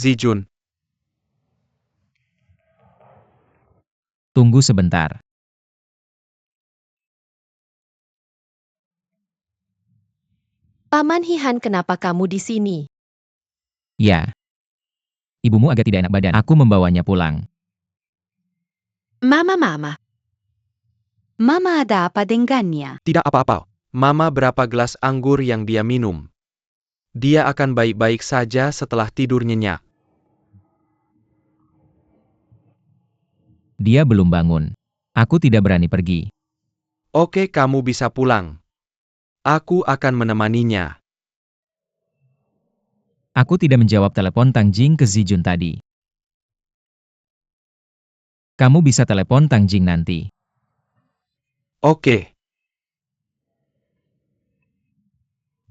Zijun. Tunggu sebentar. Paman Hihan, kenapa kamu di sini? Ya. Ibumu agak tidak enak badan. Aku membawanya pulang. Mama, ada apa dengannya? Tidak apa-apa. Mama berapa gelas anggur yang dia minum? Dia akan baik-baik saja setelah tidur nyenyak. Dia belum bangun. Aku tidak berani pergi. Oke, kamu bisa pulang. Aku akan menemaninya. Aku tidak menjawab telepon Tang Jing ke Zijun tadi. Kamu bisa telepon Tang Jing nanti. Oke.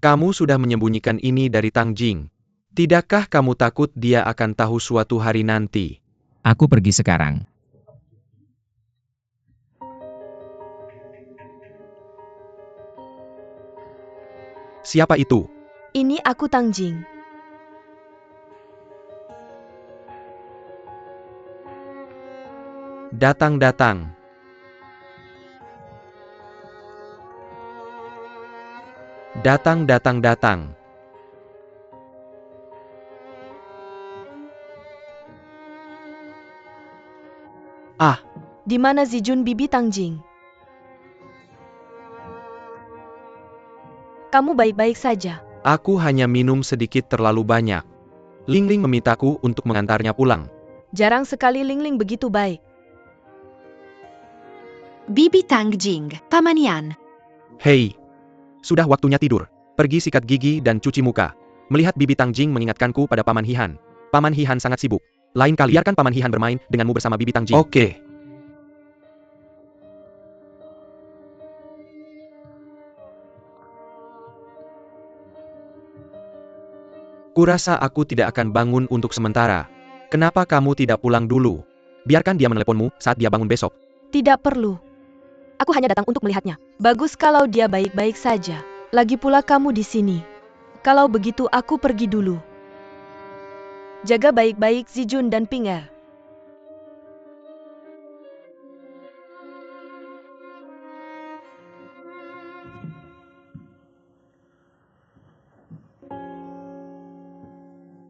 Kamu sudah menyembunyikan ini dari Tang Jing. Tidakkah kamu takut dia akan tahu suatu hari nanti? Aku pergi sekarang. Siapa itu? Ini aku, Tang Jing. Datang-datang. Datang. Ah, Di mana Zijun bibi, Tang Jing? Kamu baik-baik saja? aku hanya minum sedikit terlalu banyak. Ling Ling memintaku untuk mengantarnya pulang. Jarang sekali Ling Ling begitu baik. Bibi Tang Jing, Paman Yan. Hei, sudah waktunya tidur. Pergi sikat gigi dan cuci muka. Melihat Bibi Tang Jing mengingatkanku pada Paman Hihan. Paman Hihan sangat sibuk. Lain kali biarkan Paman Hihan bermain denganmu bersama Bibi Tang Jing. Oke. Kurasa aku tidak akan bangun untuk sementara. Kenapa kamu tidak pulang dulu? Biarkan dia meneleponmu saat dia bangun besok. Tidak perlu. Aku hanya datang untuk melihatnya. Bagus kalau dia baik-baik saja. Lagi pula kamu di sini. Kalau begitu aku pergi dulu. Jaga baik-baik Zijun dan Pinger.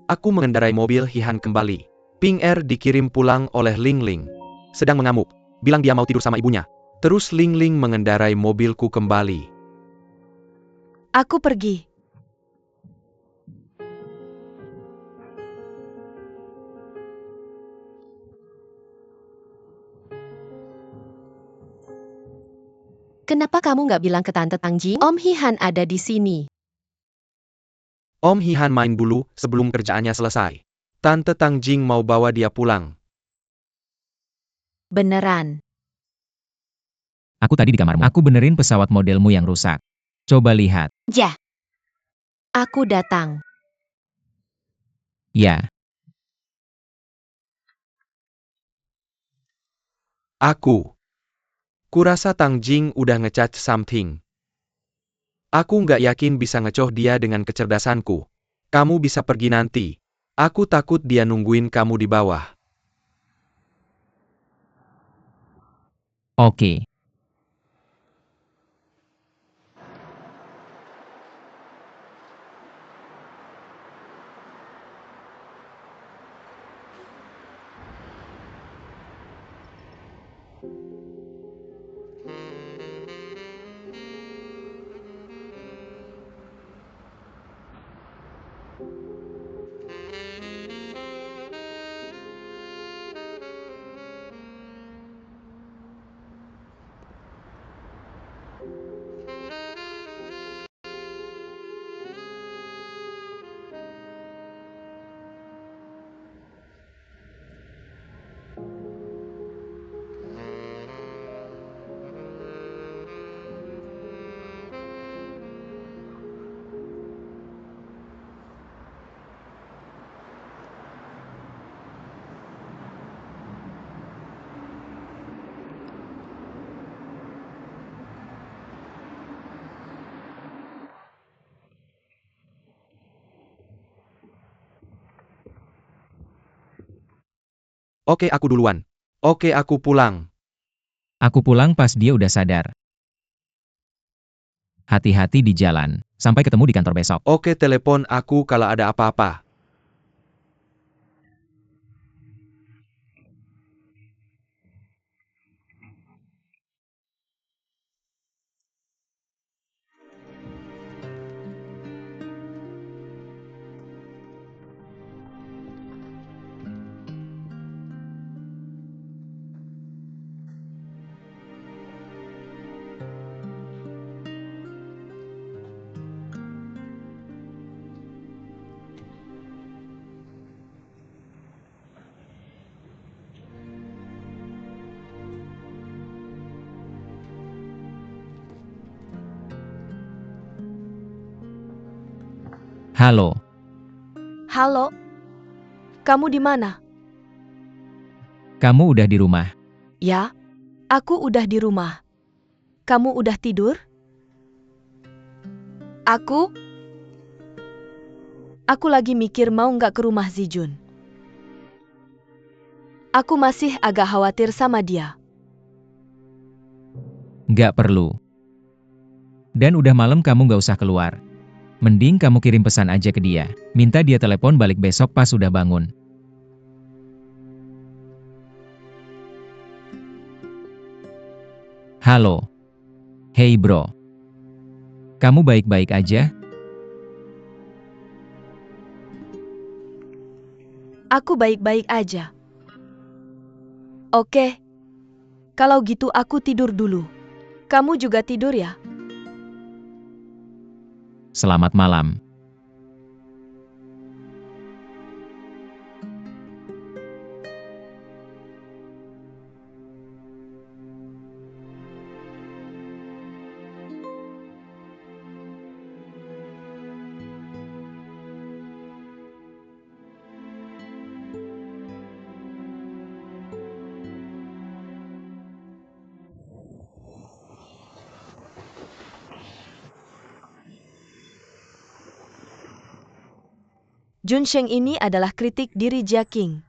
Aku mengendarai mobil Hihan kembali. Ping Er dikirim pulang oleh Ling Ling. Sedang mengamuk. Bilang dia mau tidur sama ibunya. Terus Ling Ling mengendarai mobilku kembali. Aku pergi. Kenapa kamu nggak bilang ke Tante Tang Jing? Om Hihan ada di sini. Om Hihan main dulu sebelum kerjaannya selesai. Tante Tang Jing mau bawa dia pulang. Beneran. Aku tadi di kamarmu. Aku benerin pesawat modelmu yang rusak. Coba lihat. Ja. Aku datang. Ya. Kurasa Tang Jing udah ngecat something. Aku nggak yakin bisa ngecoh dia dengan kecerdasanku. Kamu bisa pergi nanti. Aku takut dia nungguin kamu di bawah. Oke. Oke, aku duluan. Oke, aku pulang. Aku pulang pas dia udah sadar. Hati-hati di jalan. Sampai ketemu di kantor besok. Oke, telepon aku kalau ada apa-apa. Halo, Halo? Kamu di mana? kamu udah di rumah? Ya, aku udah di rumah. Kamu udah tidur? Aku lagi mikir mau nggak ke rumah Zijun. Aku masih agak khawatir sama dia. Nggak perlu. Dan udah malam kamu nggak usah keluar. Mending kamu kirim pesan aja ke dia. Minta dia telepon balik besok pas udah bangun. Halo. Hey bro. Kamu baik-baik aja? Aku baik-baik aja. Oke. Kalau gitu aku tidur dulu. Kamu juga tidur ya? Selamat malam. Junsheng ini adalah kritik diri Jiaqing.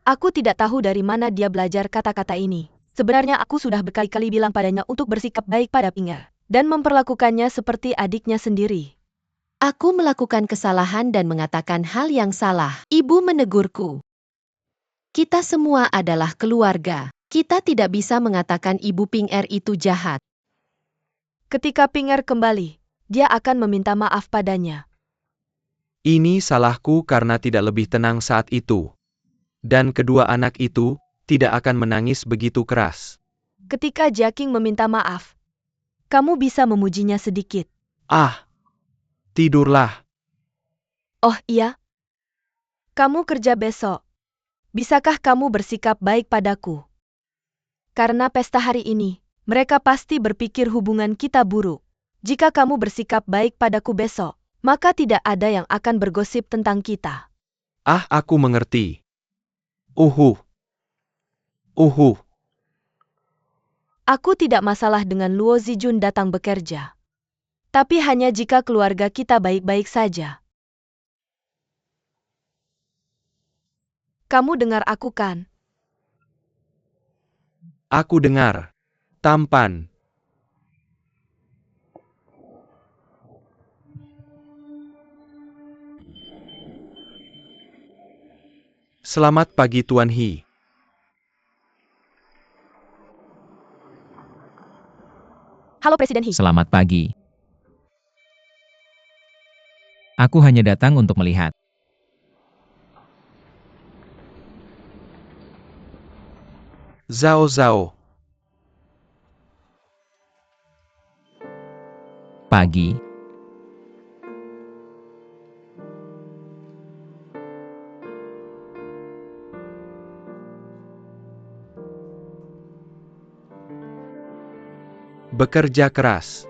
Aku tidak tahu dari mana dia belajar kata-kata ini. Sebenarnya aku sudah berkali-kali bilang padanya untuk bersikap baik pada Pinger dan memperlakukannya seperti adiknya sendiri. Aku melakukan kesalahan dan mengatakan hal yang salah. Ibu menegurku. Kita semua adalah keluarga. Kita tidak bisa mengatakan Ibu Ping Er itu jahat. Ketika Pinger kembali, dia akan meminta maaf padanya. Ini salahku karena tidak lebih tenang saat itu. Dan kedua anak itu tidak akan menangis begitu keras. Ketika Jiaqing meminta maaf, kamu bisa memujinya sedikit. Ah, tidurlah. Oh iya? Kamu kerja besok. Bisakah kamu bersikap baik padaku? Karena pesta hari ini, mereka pasti berpikir hubungan kita buruk. Jika kamu bersikap baik padaku besok, maka tidak ada yang akan bergosip tentang kita. Ah, aku mengerti. Uhuh. Uhuh. Aku tidak masalah dengan Luo Zijun datang bekerja. Tapi hanya jika keluarga kita baik-baik saja. Kamu dengar aku kan? Aku dengar. Tampan. Selamat pagi Tuan He. Halo Presiden He. Selamat pagi. Aku hanya datang untuk melihat. Zhao Zhao. Pagi. Bekerja keras.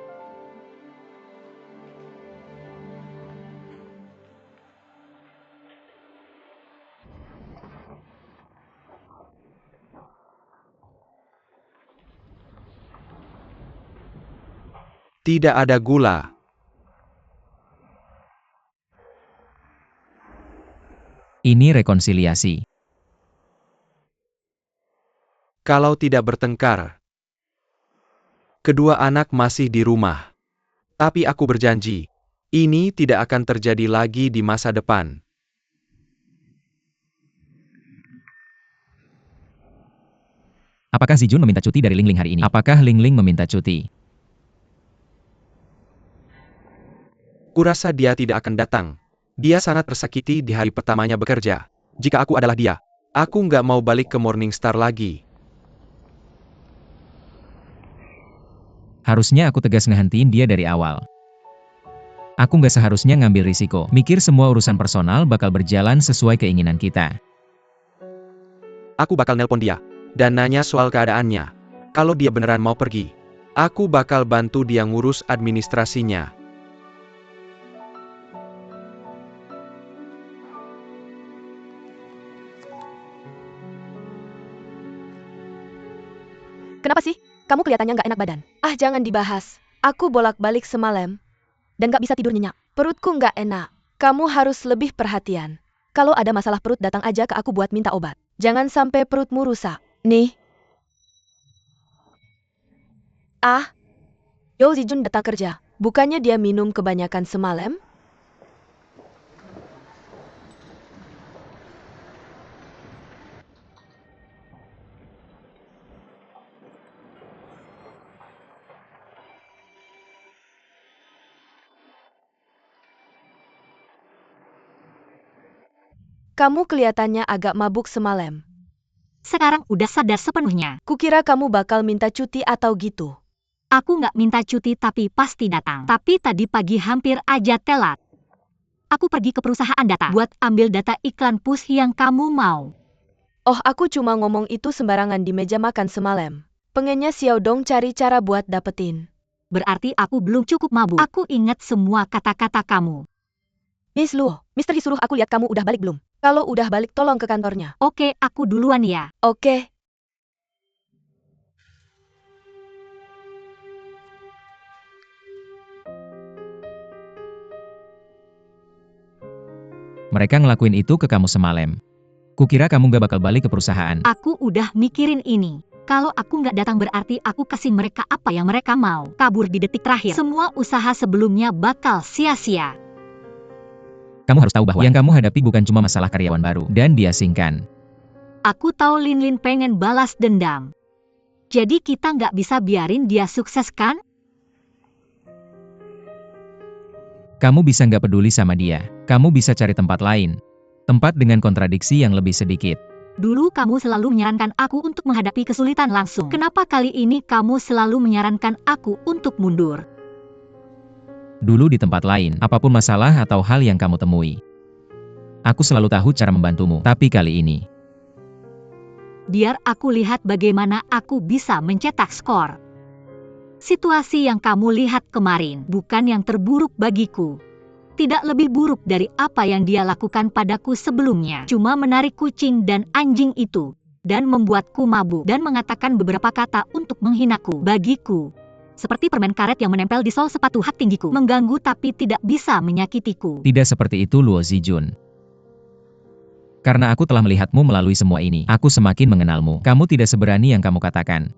Tidak ada gula. Ini rekonsiliasi. Kalau tidak bertengkar. Kedua anak masih di rumah. Tapi aku berjanji, ini tidak akan terjadi lagi di masa depan. Apakah Zijun meminta cuti dari Lingling hari ini? Apakah Lingling meminta cuti? Kurasa dia tidak akan datang. Dia sangat tersakiti di hari pertamanya bekerja. Jika aku adalah dia, aku nggak mau balik ke Morningstar lagi. Harusnya aku tegas ngehentiin dia dari awal. Aku nggak seharusnya ngambil risiko. Mikir semua urusan personal bakal berjalan sesuai keinginan kita. Aku bakal nelpon dia dan nanya soal keadaannya. Kalau dia beneran mau pergi, aku bakal bantu dia ngurus administrasinya. Kenapa sih? Kamu kelihatannya nggak enak badan. Ah, jangan dibahas. Aku bolak-balik semalam dan nggak bisa tidur nyenyak. Perutku nggak enak. Kamu harus lebih perhatian. Kalau ada masalah perut datang aja ke aku buat minta obat. Jangan sampai perutmu rusak. Nih. Ah. Yo Zijun datang kerja. Bukannya dia minum kebanyakan semalam? Kamu kelihatannya agak mabuk semalam. Sekarang udah sadar sepenuhnya. Kukira kamu bakal minta cuti atau gitu. Aku nggak minta cuti tapi pasti datang. Tapi tadi pagi hampir aja telat. Aku pergi ke perusahaan data buat ambil data iklan push yang kamu mau. Oh, aku cuma ngomong itu sembarangan di meja makan semalam. Pengennya Xiao Dong cari cara buat dapetin. Berarti aku belum cukup mabuk. Aku ingat semua kata-kata kamu. Miss Luo, Mr. Lee suruh aku lihat kamu udah balik belum? Kalau udah balik tolong ke kantornya. Oke, aku duluan ya. Oke. Mereka ngelakuin itu ke kamu semalam. Kukira kamu gak bakal balik ke perusahaan. Aku udah mikirin ini. Kalau aku nggak datang berarti aku kasih mereka apa yang mereka mau. Kabur di detik terakhir. Semua usaha sebelumnya bakal sia-sia. Kamu harus tahu bahwa yang kamu hadapi bukan cuma masalah karyawan baru dan diasingkan. Aku tahu Lin pengen balas dendam. Jadi kita nggak bisa biarin dia sukses kan? Kamu bisa nggak peduli sama dia. Kamu bisa cari tempat lain. Tempat dengan kontradiksi yang lebih sedikit. Dulu kamu selalu menyarankan aku untuk menghadapi kesulitan langsung. Kenapa kali ini kamu selalu menyarankan aku untuk mundur? Dulu di tempat lain, apapun masalah atau hal yang kamu temui. Aku selalu tahu cara membantumu, tapi kali ini. Biar aku lihat bagaimana aku bisa mencetak skor. Situasi yang kamu lihat kemarin bukan yang terburuk bagiku. Tidak lebih buruk dari apa yang dia lakukan padaku sebelumnya. Cuma menarik kucing dan anjing itu. Dan membuatku mabuk dan mengatakan beberapa kata untuk menghinaku. Bagiku. Seperti permen karet yang menempel di sol sepatu hak tinggiku. Mengganggu tapi tidak bisa menyakitiku. Tidak seperti itu Luo Zijun. Karena aku telah melihatmu melalui semua ini, aku semakin mengenalmu. Kamu tidak seberani yang kamu katakan.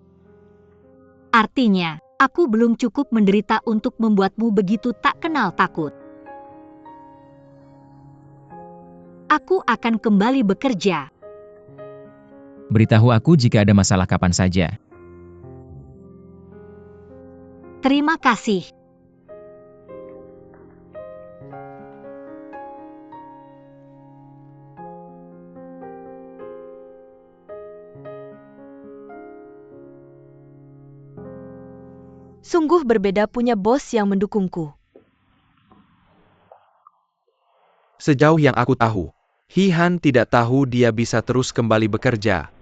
Artinya, aku belum cukup menderita untuk membuatmu begitu tak kenal takut. Aku akan kembali bekerja. Beritahu aku jika ada masalah kapan saja. Terima kasih. Sungguh berbeda punya bos yang mendukungku. Sejauh yang aku tahu, Hihan tidak tahu dia bisa terus kembali bekerja.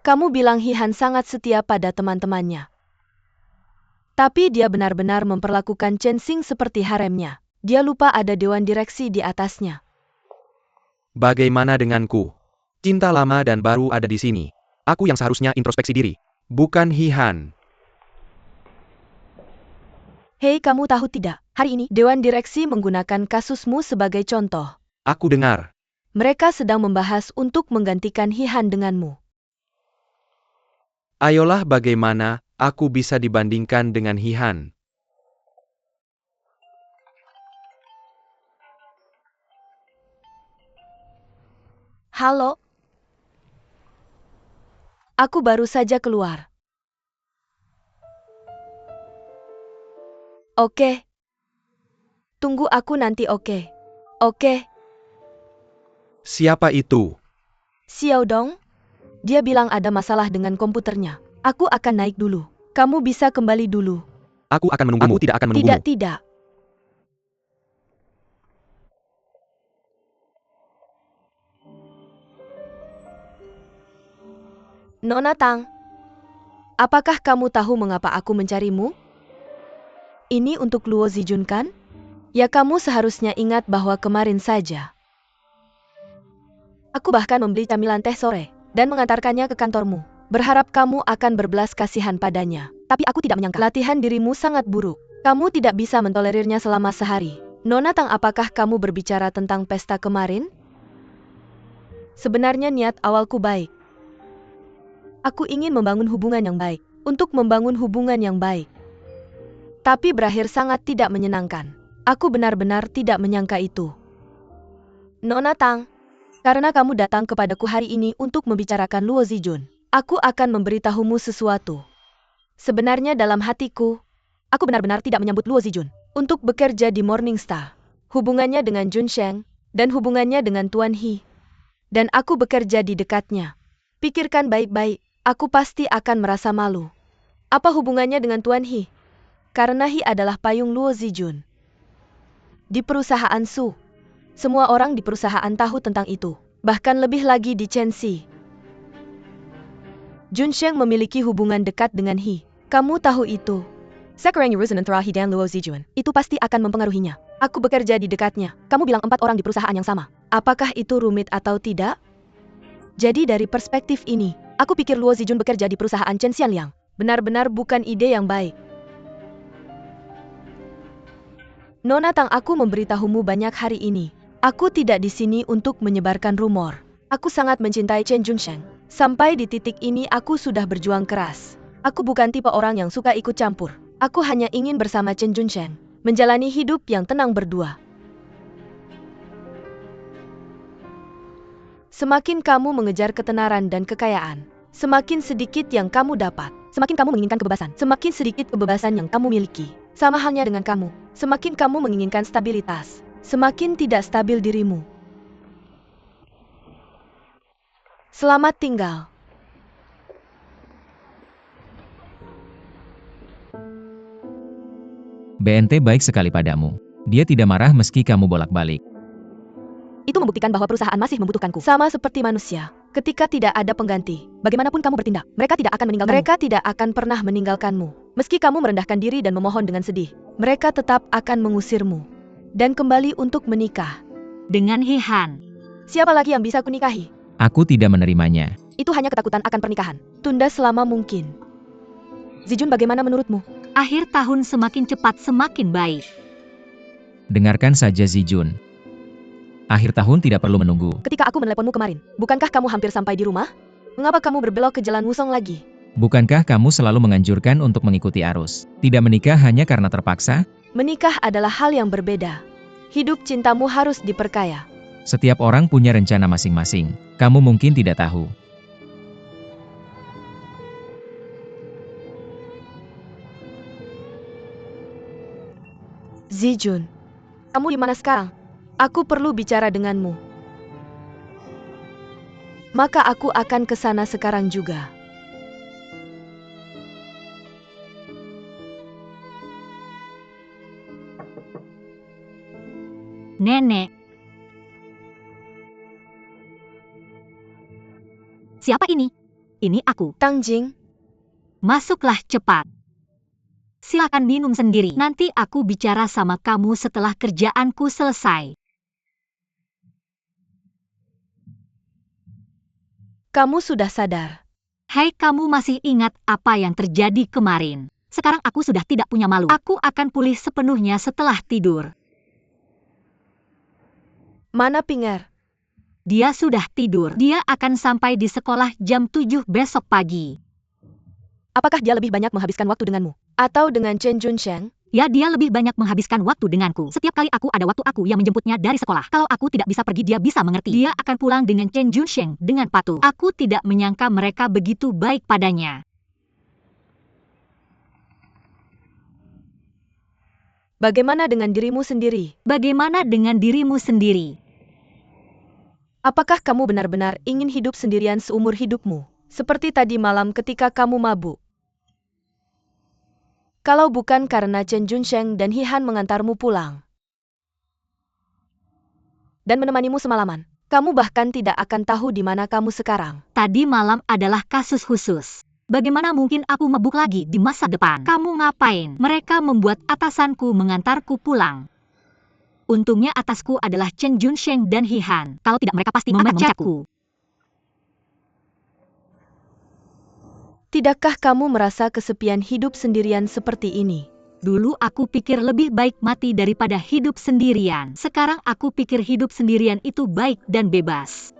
Kamu bilang Hihan sangat setia pada teman-temannya. Tapi dia benar-benar memperlakukan Chen Xing seperti haremnya. Dia lupa ada dewan direksi di atasnya. Bagaimana denganku? Cinta lama dan baru ada di sini. Aku yang seharusnya introspeksi diri, bukan Hihan. Hei, kamu tahu tidak? Hari ini, dewan direksi menggunakan kasusmu sebagai contoh. Aku dengar. Mereka sedang membahas untuk menggantikan Hihan denganmu. Ayolah bagaimana aku bisa dibandingkan dengan Hihan. Halo? Aku baru saja keluar. Oke. Tunggu aku nanti, oke? Oke. Siapa itu? Xiao Dong? Dia bilang ada masalah dengan komputernya. Aku akan naik dulu. Kamu bisa kembali dulu. Aku akan menunggumu. Aku tidak akan menunggumu. Tidak, tidak. Nona Tang, apakah kamu tahu mengapa aku mencarimu? Ini untuk Luo Zijun kan? Ya, kamu seharusnya ingat bahwa kemarin saja aku bahkan membeli camilan teh sore dan mengantarkannya ke kantormu. Berharap kamu akan berbelas kasihan padanya. Tapi aku tidak menyangka latihan dirimu sangat buruk. Kamu tidak bisa mentolerirnya selama sehari. Nona Tang, apakah kamu berbicara tentang pesta kemarin? Sebenarnya niat awalku baik. Aku ingin membangun hubungan yang baik. Untuk membangun hubungan yang baik. Tapi berakhir sangat tidak menyenangkan. Aku benar-benar tidak menyangka itu. Nona Tang, karena kamu datang kepadaku hari ini untuk membicarakan Luo Zijun, aku akan memberitahumu sesuatu. Sebenarnya dalam hatiku, aku benar-benar tidak menyambut Luo Zijun untuk bekerja di Morning Star. Hubungannya dengan Jun Sheng, dan hubungannya dengan Tuan He. Dan aku bekerja di dekatnya. Pikirkan baik-baik, aku pasti akan merasa malu. Apa hubungannya dengan Tuan He? Karena He adalah payung Luo Zijun. Di perusahaan Su, semua orang di perusahaan tahu tentang itu. Bahkan lebih lagi di Chenxi. Jun Sheng memiliki hubungan dekat dengan He. Kamu tahu itu. Sekarang urusan antara He dan Luo Zijun, itu pasti akan mempengaruhinya. Aku bekerja di dekatnya. Kamu bilang 4 orang di perusahaan yang sama. Apakah itu rumit atau tidak? Jadi dari perspektif ini, aku pikir Luo Zijun bekerja di perusahaan Chen Xianliang benar-benar bukan ide yang baik. Nona Tang, aku memberitahumu banyak hari ini. Aku tidak di sini untuk menyebarkan rumor. Aku sangat mencintai Chen Junsheng. Sampai di titik ini aku sudah berjuang keras. Aku bukan tipe orang yang suka ikut campur. Aku hanya ingin bersama Chen Junsheng, menjalani hidup yang tenang berdua. Semakin kamu mengejar ketenaran dan kekayaan, semakin sedikit yang kamu dapat. Semakin kamu menginginkan kebebasan, semakin sedikit kebebasan yang kamu miliki. Sama halnya dengan kamu, semakin kamu menginginkan stabilitas, semakin tidak stabil dirimu. Selamat tinggal. BNT baik sekali padamu. Dia tidak marah meski kamu bolak-balik. Itu membuktikan bahwa perusahaan masih membutuhkanku. Sama seperti manusia. Ketika tidak ada pengganti, bagaimanapun kamu bertindak, mereka tidak akan meninggalkanmu. Mereka tidak akan pernah meninggalkanmu. Meski kamu merendahkan diri dan memohon dengan sedih, mereka tetap akan mengusirmu. Dan kembali untuk menikah. Dengan Hihan. Siapa lagi yang bisa kunikahi? Aku tidak menerimanya. Itu hanya ketakutan akan pernikahan. Tunda selama mungkin. Zijun, bagaimana menurutmu? Akhir tahun semakin cepat semakin baik. Dengarkan saja Zijun. Akhir tahun tidak perlu menunggu. Ketika aku meneleponmu kemarin, bukankah kamu hampir sampai di rumah? Mengapa kamu berbelok ke Jalan Wusong lagi? Bukankah kamu selalu menganjurkan untuk mengikuti arus? Tidak menikah hanya karena terpaksa? Menikah adalah hal yang berbeda. Hidup cintamu harus diperkaya. Setiap orang punya rencana masing-masing. Kamu mungkin tidak tahu. Zijun, kamu di mana sekarang? Aku perlu bicara denganmu. Maka aku akan ke sana sekarang juga. Nenek. Siapa ini? Ini aku. Tang Jing, Masuklah cepat. Silakan minum sendiri. Nanti aku bicara sama kamu setelah kerjaanku selesai. kamu sudah sadar. Hai, kamu masih ingat apa yang terjadi kemarin? Sekarang aku sudah tidak punya malu. Aku akan pulih sepenuhnya setelah tidur. Mana Pinger? Dia sudah tidur. Dia akan sampai di sekolah jam 7 besok pagi. Apakah dia lebih banyak menghabiskan waktu denganmu? Atau dengan Chen Junsheng? Ya, dia lebih banyak menghabiskan waktu denganku. Setiap kali aku ada waktu aku yang menjemputnya dari sekolah. Kalau aku tidak bisa pergi, dia bisa mengerti. Dia akan pulang dengan Chen Junsheng dengan patuh. Aku tidak menyangka mereka begitu baik padanya. Bagaimana dengan dirimu sendiri? Bagaimana dengan dirimu sendiri? Apakah kamu benar-benar ingin hidup sendirian seumur hidupmu? Seperti tadi malam ketika kamu mabuk. Kalau bukan karena Chen Junsheng dan Hihan mengantarmu pulang dan menemanimu semalaman, kamu bahkan tidak akan tahu di mana kamu sekarang. Tadi malam adalah kasus khusus. Bagaimana mungkin aku mabuk lagi di masa depan? Kamu ngapain? Mereka membuat atasanku mengantarku pulang. Untungnya atasku adalah Chen Junsheng dan Hihan. Kalau tidak mereka pasti memecatku. Tidakkah kamu merasa kesepian hidup sendirian seperti ini? Dulu aku pikir lebih baik mati daripada hidup sendirian. Sekarang aku pikir hidup sendirian itu baik dan bebas.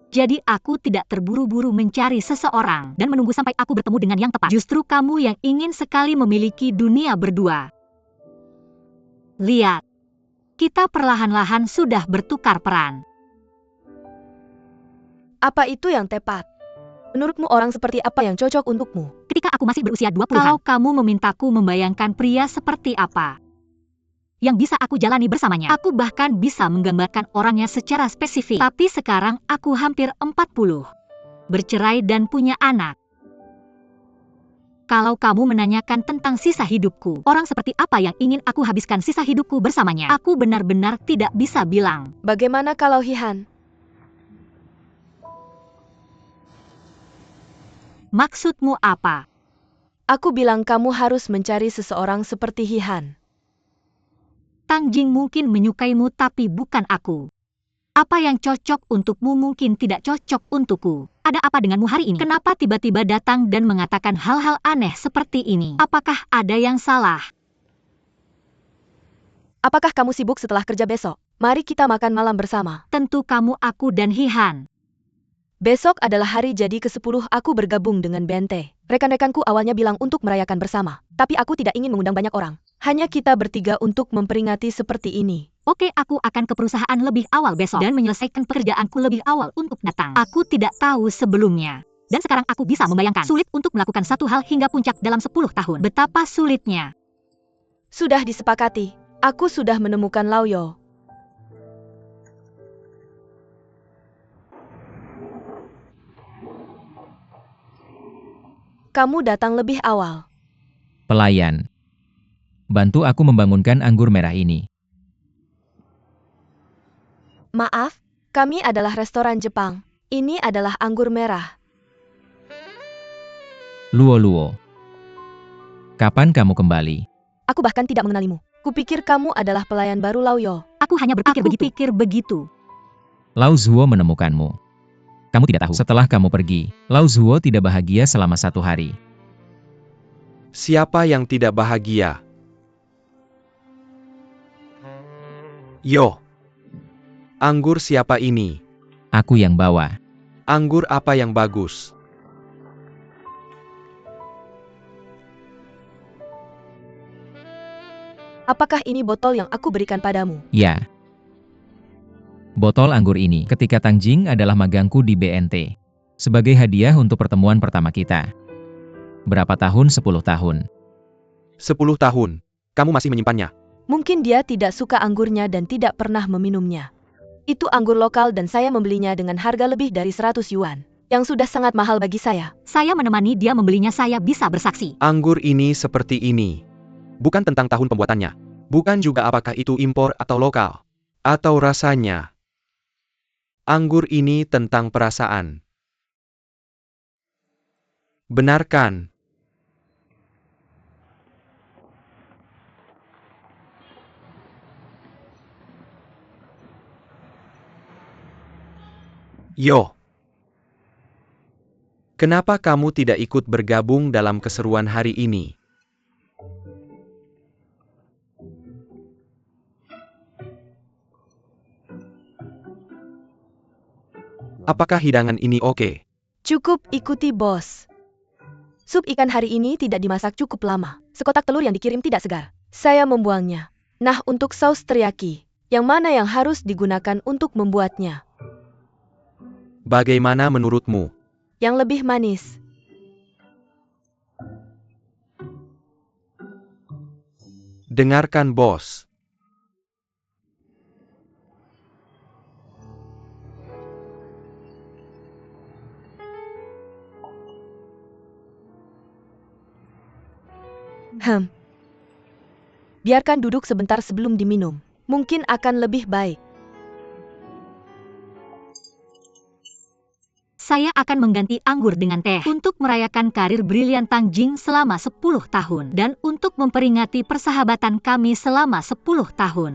Jadi aku tidak terburu-buru mencari seseorang dan menunggu sampai aku bertemu dengan yang tepat. Justru kamu yang ingin sekali memiliki dunia berdua. Lihat, kita perlahan-lahan sudah bertukar peran. Apa itu yang tepat? Menurutmu orang seperti apa yang cocok untukmu? Ketika aku masih berusia 20-an, kalau kamu memintaku membayangkan pria seperti apa yang bisa aku jalani bersamanya, aku bahkan bisa menggambarkan orangnya secara spesifik. Tapi sekarang aku hampir 40, bercerai dan punya anak. Kalau kamu menanyakan tentang sisa hidupku, orang seperti apa yang ingin aku habiskan sisa hidupku bersamanya, aku benar-benar tidak bisa bilang. Bagaimana kalau Hihan? Maksudmu apa? Aku bilang kamu harus mencari seseorang seperti Hihan. Tang Jing mungkin menyukaimu tapi bukan aku. Apa yang cocok untukmu mungkin tidak cocok untukku. Ada apa denganmu hari ini? Kenapa tiba-tiba datang dan mengatakan hal-hal aneh seperti ini? Apakah ada yang salah? Apakah kamu sibuk setelah kerja besok? Mari kita makan malam bersama. Tentu kamu, aku dan Hihan. Besok adalah hari jadi ke-10 aku bergabung dengan Bente. Rekan-rekanku awalnya bilang untuk merayakan bersama. Tapi aku tidak ingin mengundang banyak orang. Hanya kita bertiga untuk memperingati seperti ini. Oke, aku akan ke perusahaan lebih awal besok dan menyelesaikan pekerjaanku lebih awal untuk datang. Aku tidak tahu sebelumnya. Dan sekarang aku bisa membayangkan. Sulit untuk melakukan satu hal hingga puncak dalam 10 tahun. Betapa sulitnya. Sudah disepakati. Aku sudah menemukan Laoyo. Kamu datang lebih awal. Pelayan. Bantu aku membangunkan anggur merah ini. Maaf, kami adalah restoran Jepang. Ini adalah anggur merah. Luo. Kapan kamu kembali? Aku bahkan tidak mengenalimu. Kupikir kamu adalah pelayan baru Laoyo. Aku hanya berpikir begitu. Lao Zuo menemukanmu. Kamu tidak tahu, setelah kamu pergi, Lao Zuo tidak bahagia selama 1 hari. Siapa yang tidak bahagia? Yo. Anggur siapa ini? Aku yang bawa. Anggur apa yang bagus? Apakah ini botol yang aku berikan padamu? Ya. Botol anggur ini ketika Tang Jing adalah magangku di BNT. Sebagai hadiah untuk pertemuan pertama kita. Berapa tahun? 10 tahun. 10 tahun. Kamu masih menyimpannya? Mungkin dia tidak suka anggurnya dan tidak pernah meminumnya. Itu anggur lokal dan saya membelinya dengan harga lebih dari 100 yuan. Yang sudah sangat mahal bagi saya. Saya menemani dia membelinya, saya bisa bersaksi. Anggur ini seperti ini. Bukan tentang tahun pembuatannya. Bukan juga apakah itu impor atau lokal. Atau rasanya. Anggur ini tentang perasaan. Benarkan. Yo. Kenapa kamu tidak ikut bergabung dalam keseruan hari ini? Apakah hidangan ini oke? Cukup ikuti bos. Sup ikan hari ini tidak dimasak cukup lama. Sekotak telur yang dikirim tidak segar. Saya membuangnya. Nah, untuk saus teriyaki, yang mana yang harus digunakan untuk membuatnya? Bagaimana menurutmu? Yang lebih manis. Dengarkan bos. Biarkan duduk sebentar sebelum diminum. Mungkin akan lebih baik. Saya akan mengganti anggur dengan teh untuk merayakan karir brilian Tang Jing selama 10 tahun dan untuk memperingati persahabatan kami selama 10 tahun.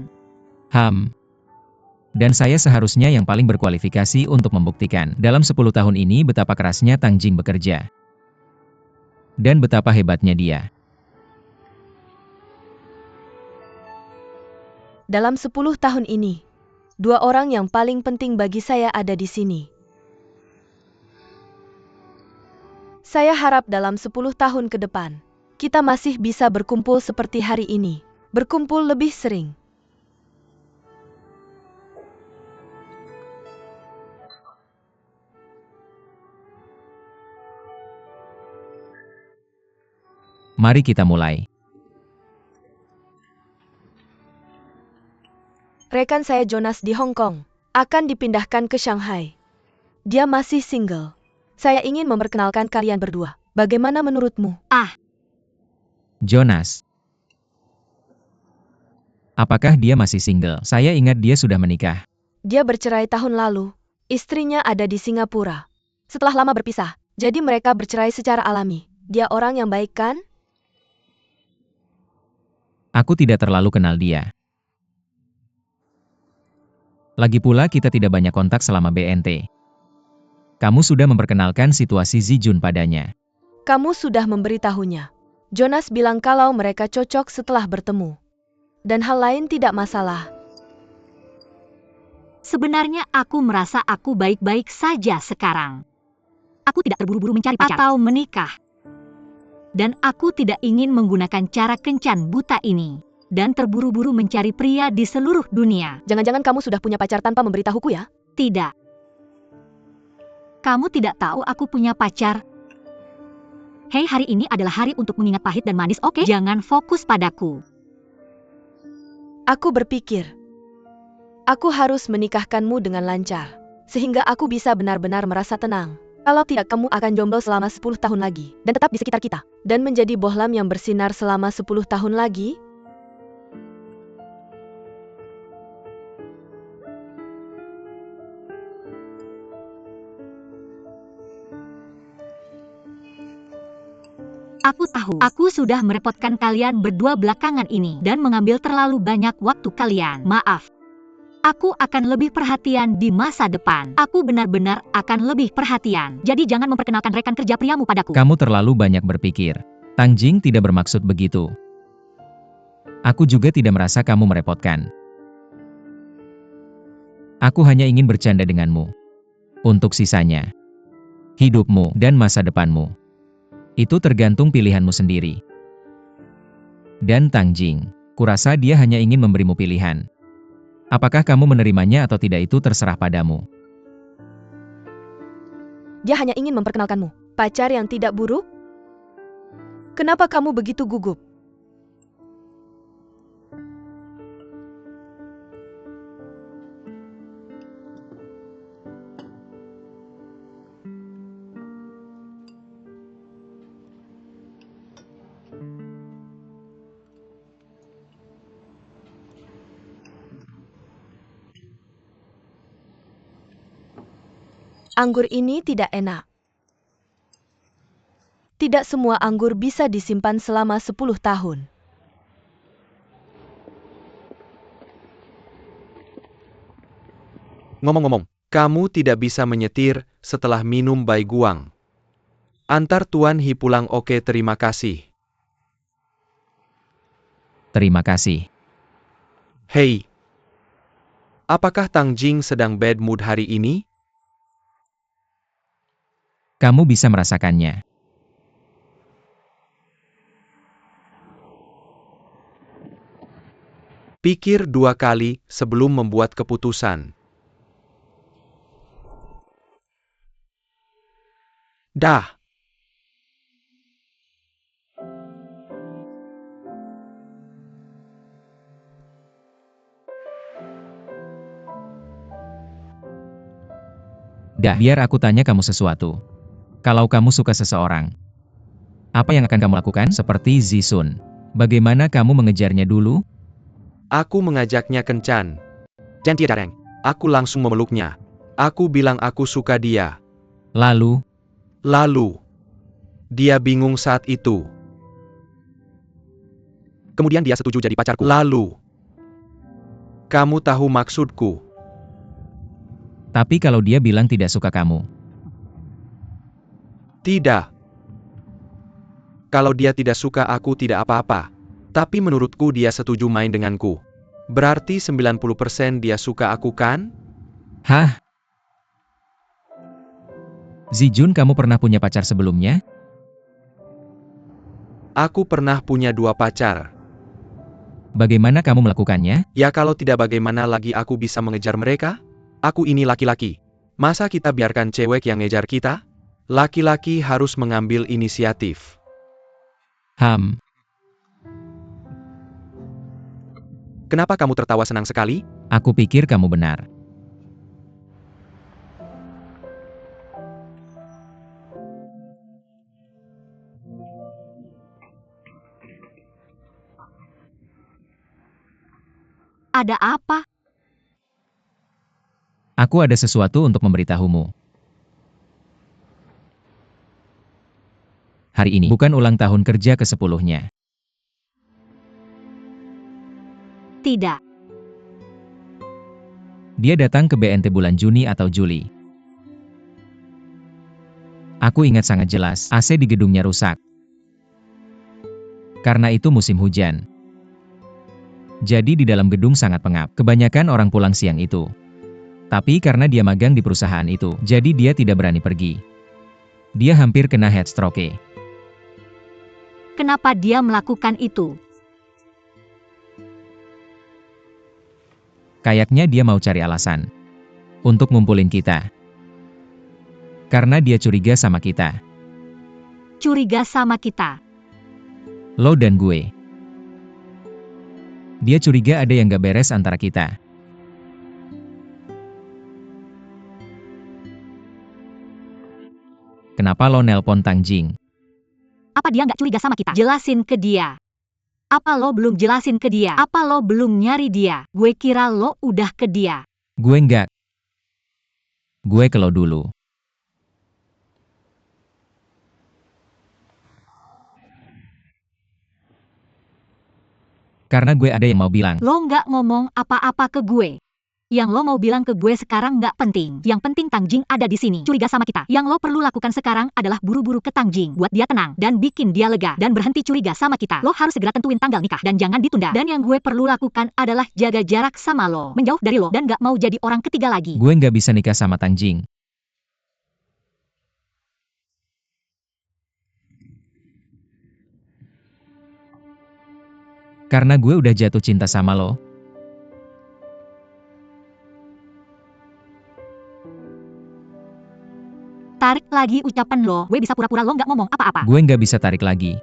Dan saya seharusnya yang paling berkualifikasi untuk membuktikan dalam 10 tahun ini betapa kerasnya Tang Jing bekerja. Dan betapa hebatnya dia. Dalam 10 tahun ini, 2 orang yang paling penting bagi saya ada di sini. Saya harap dalam 10 tahun ke depan, kita masih bisa berkumpul seperti hari ini. Berkumpul lebih sering. Mari kita mulai. Rekan saya Jonas di Hong Kong akan dipindahkan ke Shanghai. Dia masih single. Saya ingin memperkenalkan kalian berdua. Bagaimana menurutmu? Jonas. Apakah dia masih single? Saya ingat dia sudah menikah. Dia bercerai tahun lalu. Istrinya ada di Singapura. Setelah lama berpisah, jadi mereka bercerai secara alami. Dia orang yang baik kan? Aku tidak terlalu kenal dia. Lagi pula kita tidak banyak kontak selama BNT. Kamu sudah memperkenalkan situasi Zijun padanya. Kamu sudah memberitahunya. Jonas bilang kalau mereka cocok setelah bertemu. Dan hal lain tidak masalah. Sebenarnya aku merasa aku baik-baik saja sekarang. Aku tidak terburu-buru mencari pacar atau menikah. Dan aku tidak ingin menggunakan cara kencan buta ini. Dan terburu-buru mencari pria di seluruh dunia. Jangan-jangan kamu sudah punya pacar tanpa memberitahuku ya? Tidak. Kamu tidak tahu aku punya pacar. Hei, hari ini adalah hari untuk mengingat pahit dan manis, oke? Jangan fokus padaku. Aku berpikir, aku harus menikahkanmu dengan lancar, sehingga aku bisa benar-benar merasa tenang. Kalau tidak, kamu akan jomblo selama 10 tahun lagi, dan tetap di sekitar kita, dan menjadi bohlam yang bersinar selama 10 tahun lagi. Aku tahu, aku sudah merepotkan kalian berdua belakangan ini dan mengambil terlalu banyak waktu kalian. Maaf. Aku akan lebih perhatian di masa depan. Aku benar-benar akan lebih perhatian. Jadi jangan memperkenalkan rekan kerja priamu padaku. Kamu terlalu banyak berpikir. Tang Jing tidak bermaksud begitu. Aku juga tidak merasa kamu merepotkan. Aku hanya ingin bercanda denganmu. Untuk sisanya, hidupmu dan masa depanmu. Itu tergantung pilihanmu sendiri. Dan Tang Jing, kurasa dia hanya ingin memberimu pilihan. Apakah kamu menerimanya atau tidak itu terserah padamu. Dia hanya ingin memperkenalkanmu. Pacar yang tidak buruk? Kenapa kamu begitu gugup? Anggur ini tidak enak. Tidak semua anggur bisa disimpan selama 10 tahun. Ngomong-ngomong, kamu tidak bisa menyetir setelah minum Bai Guang. Antar Tuan Hi pulang. Oke, terima kasih. Terima kasih. Hei, apakah Tang Jing sedang bad mood hari ini? Kamu bisa merasakannya. Pikir 2 kali sebelum membuat keputusan. Dah. Dah, biar aku tanya kamu sesuatu. Kalau kamu suka seseorang, apa yang akan kamu lakukan? Seperti Zisun. Bagaimana kamu mengejarnya dulu? Aku mengajaknya kencan. Dan dia datang. Aku langsung memeluknya. Aku bilang aku suka dia. Lalu, Dia bingung saat itu. Kemudian dia setuju jadi pacarku. Lalu, kamu tahu maksudku. tapi kalau dia bilang tidak suka kamu, Tidak. Kalau dia tidak suka aku tidak apa-apa. Tapi menurutku dia setuju main denganku. Berarti 90% dia suka aku kan? hah? Zijun, kamu pernah punya pacar sebelumnya? Aku pernah punya 2 pacar. Bagaimana kamu melakukannya? Ya kalau tidak bagaimana lagi aku bisa mengejar mereka? Aku ini laki-laki. Masa kita biarkan cewek yang ngejar kita? Laki-laki harus mengambil inisiatif. Kenapa kamu tertawa senang sekali? Aku pikir kamu benar. Ada apa? Aku ada sesuatu untuk memberitahumu. Hari ini bukan ulang tahun kerja ke-10-nya. Tidak. Dia datang ke BNT bulan Juni atau Juli. Aku ingat sangat jelas, AC di gedungnya rusak. Karena itu musim hujan. Jadi di dalam gedung sangat pengap. Kebanyakan orang pulang siang itu. Tapi karena dia magang di perusahaan itu, jadi dia tidak berani pergi. Dia hampir kena headstroke. Kenapa dia melakukan itu? Kayaknya dia mau cari alasan untuk ngumpulin kita. Karena dia curiga sama kita. Curiga sama kita. Lo dan gue. Dia curiga ada yang gak beres antara kita. Kenapa lo nelpon Tang Jing? Apa dia nggak curiga sama kita? Jelasin ke dia. Apa lo belum jelasin ke dia? Apa lo belum nyari dia? Gue kira lo udah ke dia. Gue enggak. Gue ke lo dulu. Karena gue ada yang mau bilang. Lo nggak ngomong apa-apa ke gue. Yang lo mau bilang ke gue sekarang nggak penting. Yang penting Tang Jing ada di sini. Curiga sama kita. Yang lo perlu lakukan sekarang adalah buru-buru ke Tang Jing. Buat dia tenang. Dan bikin dia lega. Dan berhenti curiga sama kita. Lo harus segera tentuin tanggal nikah. Dan jangan ditunda. Dan yang gue perlu lakukan adalah jaga jarak sama lo. Menjauh dari lo. Dan nggak mau jadi orang ketiga lagi. Gue nggak bisa nikah sama Tang Jing. Karena gue udah jatuh cinta sama lo. Tarik lagi ucapan lo. Gue bisa pura-pura lo nggak ngomong apa-apa. Gue nggak bisa tarik lagi.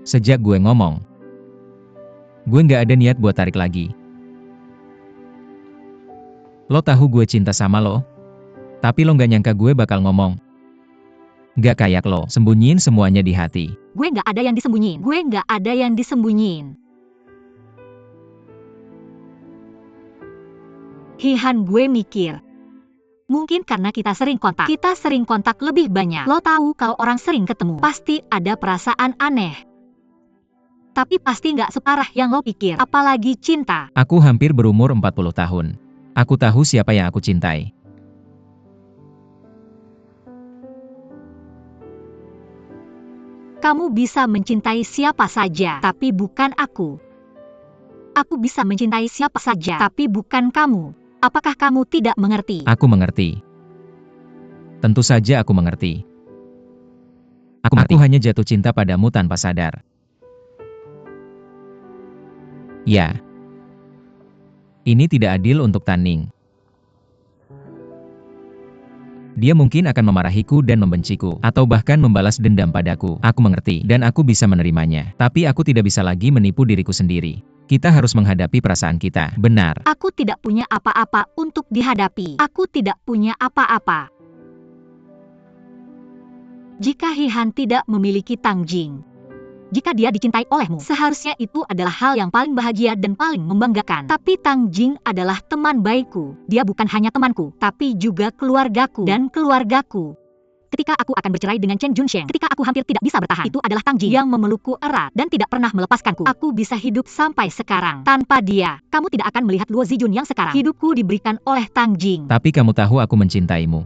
Sejak gue ngomong, gue nggak ada niat buat tarik lagi. Lo tahu gue cinta sama lo, tapi lo nggak nyangka gue bakal ngomong. Nggak kayak lo, sembunyiin semuanya di hati. Gue nggak ada yang disembunyiin. Gue nggak ada yang disembunyiin. Hihan, gue mikir. Mungkin karena kita sering kontak. Kita sering kontak lebih banyak. Lo tahu kalau orang sering ketemu, pasti ada perasaan aneh. Tapi pasti nggak separah yang lo pikir. Apalagi cinta. Aku hampir berumur 40 tahun. Aku tahu siapa yang aku cintai. Kamu bisa mencintai siapa saja, tapi bukan aku. Aku bisa mencintai siapa saja, tapi bukan kamu. Apakah kamu tidak mengerti? Aku mengerti. Tentu saja aku mengerti. Aku hanya jatuh cinta padamu tanpa sadar. Ya. Ini tidak adil untuk Taning. Dia mungkin akan memarahiku dan membenciku, atau bahkan membalas dendam padaku. Aku mengerti, dan aku bisa menerimanya. Tapi aku tidak bisa lagi menipu diriku sendiri. Kita harus menghadapi perasaan kita. Benar. Aku tidak punya apa-apa untuk dihadapi. Aku tidak punya apa-apa. Jika Hihan tidak memiliki Tang Jing, jika dia dicintai olehmu, seharusnya itu adalah hal yang paling bahagia dan paling membanggakan. Tapi Tang Jing adalah teman baikku. Dia bukan hanya temanku, tapi juga keluargaku dan keluargaku. Ketika aku akan bercerai dengan Chen Junsheng, ketika aku hampir tidak bisa bertahan, itu adalah Tang Jing yang memelukku erat dan tidak pernah melepaskanku. Aku bisa hidup sampai sekarang. Tanpa dia, kamu tidak akan melihat Luo Zijun yang sekarang. Hidupku diberikan oleh Tang Jing. Tapi kamu tahu aku mencintaimu.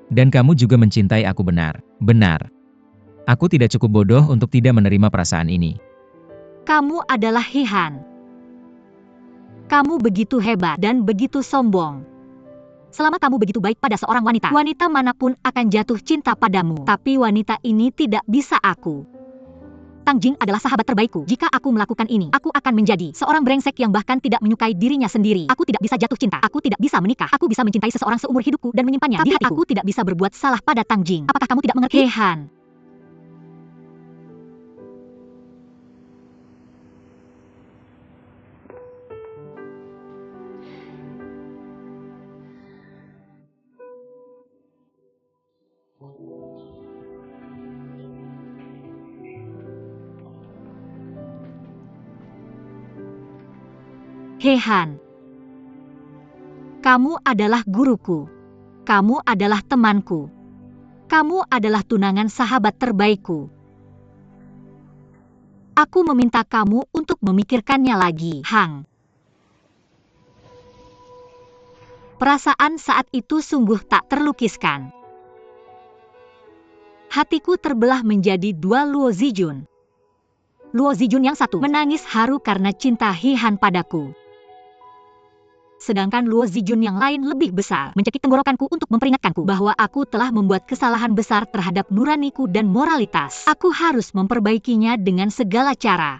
Dan kamu juga mencintai aku benar. Benar. Aku tidak cukup bodoh untuk tidak menerima perasaan ini. Kamu adalah Hihan. Kamu begitu hebat dan begitu sombong. Selama kamu begitu baik pada seorang wanita, wanita manapun akan jatuh cinta padamu. Tapi wanita ini tidak bisa aku. Tang Jing adalah sahabat terbaikku. Jika aku melakukan ini, aku akan menjadi seorang brengsek yang bahkan tidak menyukai dirinya sendiri. Aku tidak bisa jatuh cinta. Aku tidak bisa menikah. Aku bisa mencintai seseorang seumur hidupku dan menyimpannya di hatiku. Aku tidak bisa berbuat salah pada Tang Jing. Apakah kamu tidak mengerti? Hihan. Hihan. Kamu adalah guruku. Kamu adalah temanku. Kamu adalah tunangan sahabat terbaikku. Aku meminta kamu untuk memikirkannya lagi, Hang. Perasaan saat itu sungguh tak terlukiskan. Hatiku terbelah menjadi dua Luo Zijun. Luo Zijun yang satu menangis haru karena cinta Hihan padaku. Sedangkan Luo Zijun yang lain lebih besar mencekik tenggorokanku untuk memperingatkanku bahwa aku telah membuat kesalahan besar terhadap nuraniku dan moralitas. Aku harus memperbaikinya dengan segala cara.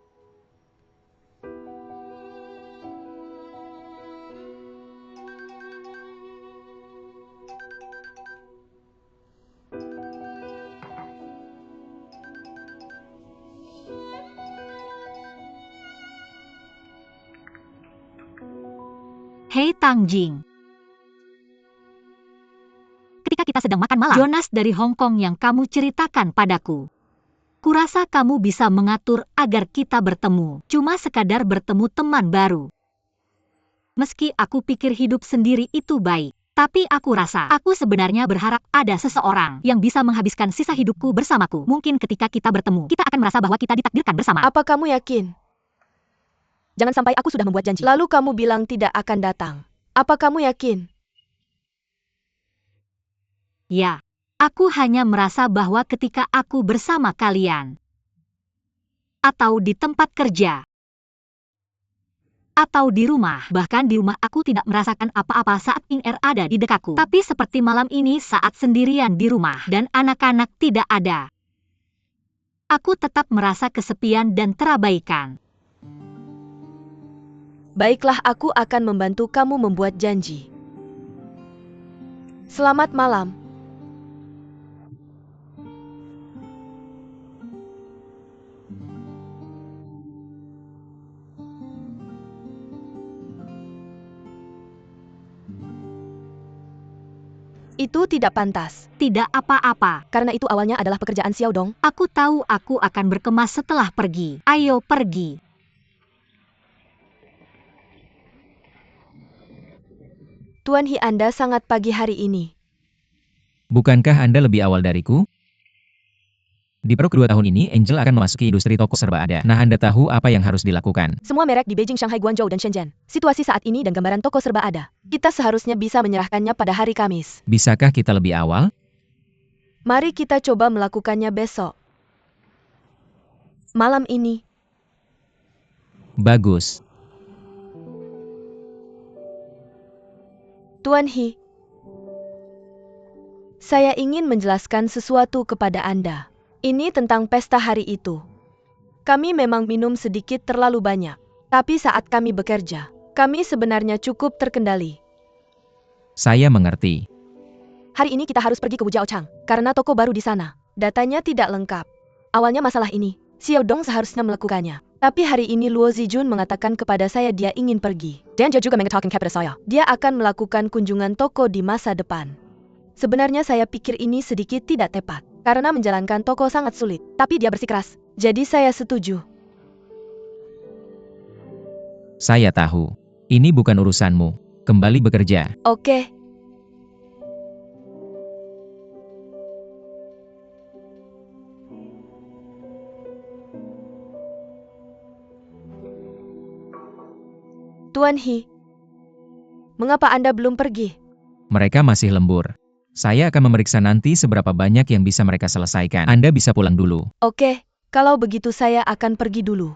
Hei Tang Jing. Ketika kita sedang makan malam, Jonas dari Hong Kong yang kamu ceritakan padaku. Kurasa kamu bisa mengatur agar kita bertemu. Cuma sekadar bertemu teman baru. Meski aku pikir hidup sendiri itu baik. Tapi aku rasa, aku sebenarnya berharap ada seseorang yang bisa menghabiskan sisa hidupku bersamaku. Mungkin ketika kita bertemu, kita akan merasa bahwa kita ditakdirkan bersama. Apa kamu yakin? Jangan sampai aku sudah membuat janji. Lalu kamu bilang tidak akan datang. Apa kamu yakin? Ya, aku hanya merasa bahwa ketika aku bersama kalian, atau di tempat kerja, atau di rumah, bahkan di rumah aku tidak merasakan apa-apa saat Ping Er ada di dekatku. Tapi seperti malam ini saat sendirian di rumah dan anak-anak tidak ada, aku tetap merasa kesepian dan terabaikan. Baiklah, aku akan membantu kamu membuat janji. Selamat malam. Itu tidak pantas. Tidak apa-apa. Karena itu awalnya adalah pekerjaan Xiao Dong. Aku tahu aku akan berkemas setelah pergi. Ayo pergi. Tuan Hi, Anda sangat pagi hari ini. Bukankah Anda lebih awal dariku? Di paruh kedua tahun ini, Angel akan memasuki industri toko serba ada. Nah, Anda tahu apa yang harus dilakukan. Semua merek di Beijing, Shanghai, Guangzhou, dan Shenzhen. Situasi saat ini dan gambaran toko serba ada. Kita seharusnya bisa menyerahkannya pada hari Kamis. Bisakah kita lebih awal? Mari kita coba melakukannya besok. Malam ini. Bagus. Tuan Hi. Saya ingin menjelaskan sesuatu kepada Anda. Ini tentang pesta hari itu. Kami memang minum sedikit terlalu banyak. Tapi saat kami bekerja, kami sebenarnya cukup terkendali. Saya mengerti. Hari ini kita harus pergi ke Wujiaochang, karena toko baru di sana. Datanya tidak lengkap. Awalnya masalah ini, Xiao Dong seharusnya melakukannya. Tapi hari ini Luo Zijun mengatakan kepada saya dia ingin pergi. Dan dia juga mengatakan kepada saya. Dia akan melakukan kunjungan toko di masa depan. Sebenarnya saya pikir ini sedikit tidak tepat. Karena menjalankan toko sangat sulit. Tapi dia bersikeras. Jadi saya setuju. Saya tahu. Ini bukan urusanmu. Kembali bekerja. Oke. Tuan He, mengapa Anda belum pergi? Mereka masih lembur. Saya akan memeriksa nanti seberapa banyak yang bisa mereka selesaikan. Anda bisa pulang dulu. Oke, kalau begitu saya akan pergi dulu.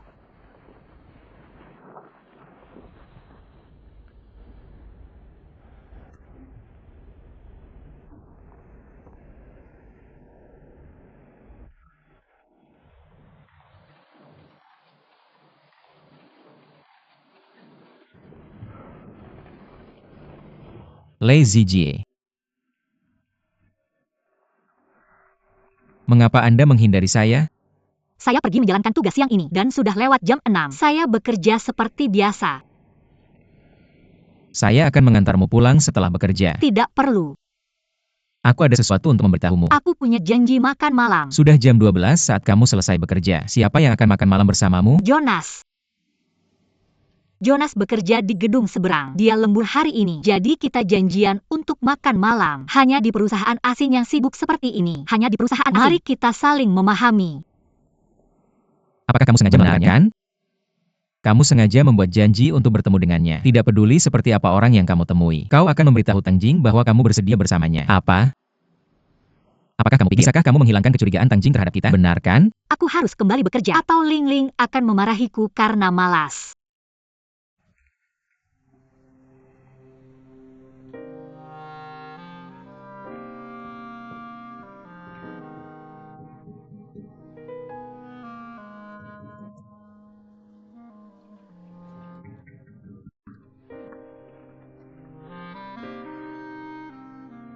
Lei Zijie. Mengapa Anda menghindari saya? Saya pergi menjalankan tugas siang ini dan sudah lewat jam 6. Saya bekerja seperti biasa. Saya akan mengantarmu pulang setelah bekerja. Tidak perlu. Aku ada sesuatu untuk memberitahumu. Aku punya janji makan malam. Sudah jam 12 saat kamu selesai bekerja. Siapa yang akan makan malam bersamamu? Jonas. Jonas bekerja di gedung seberang. Dia lembur hari ini. Jadi kita janjian untuk makan malam. Hanya di perusahaan asing yang sibuk seperti ini. Hanya di perusahaan asing. Mari kita saling memahami. Apakah kamu sengaja menanyakan? Kamu sengaja membuat janji untuk bertemu dengannya. Tidak peduli seperti apa orang yang kamu temui. Kau akan memberitahu Tang Jing bahwa kamu bersedia bersamanya. Apa? Apakah kamu pikir? Bisakah kamu menghilangkan kecurigaan Tang Jing terhadap kita? Benar kan? Aku harus kembali bekerja. Atau Ling Ling akan memarahiku karena malas.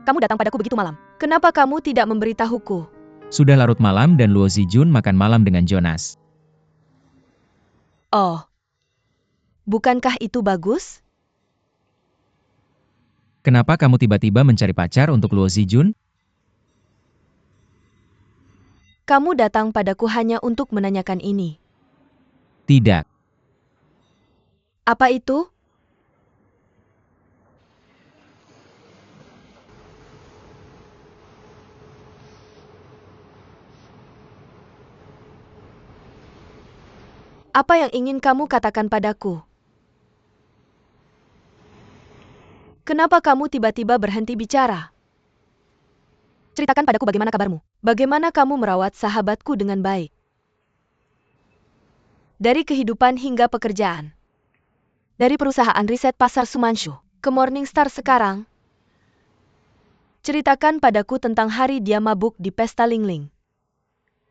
Kamu datang padaku begitu malam. Kenapa kamu tidak memberitahuku? Sudah larut malam dan Luo Zijun makan malam dengan Jonas. Oh. Bukankah itu bagus? Kenapa kamu tiba-tiba mencari pacar untuk Luo Zijun? Kamu datang padaku hanya untuk menanyakan ini. Tidak. Apa itu? Apa yang ingin kamu katakan padaku? Kenapa kamu tiba-tiba berhenti bicara? Ceritakan padaku bagaimana kabarmu. Bagaimana kamu merawat sahabatku dengan baik. Dari kehidupan hingga pekerjaan. Dari perusahaan riset pasar Sumanshu ke Morningstar sekarang. Ceritakan padaku tentang hari dia mabuk di pesta Ling Ling.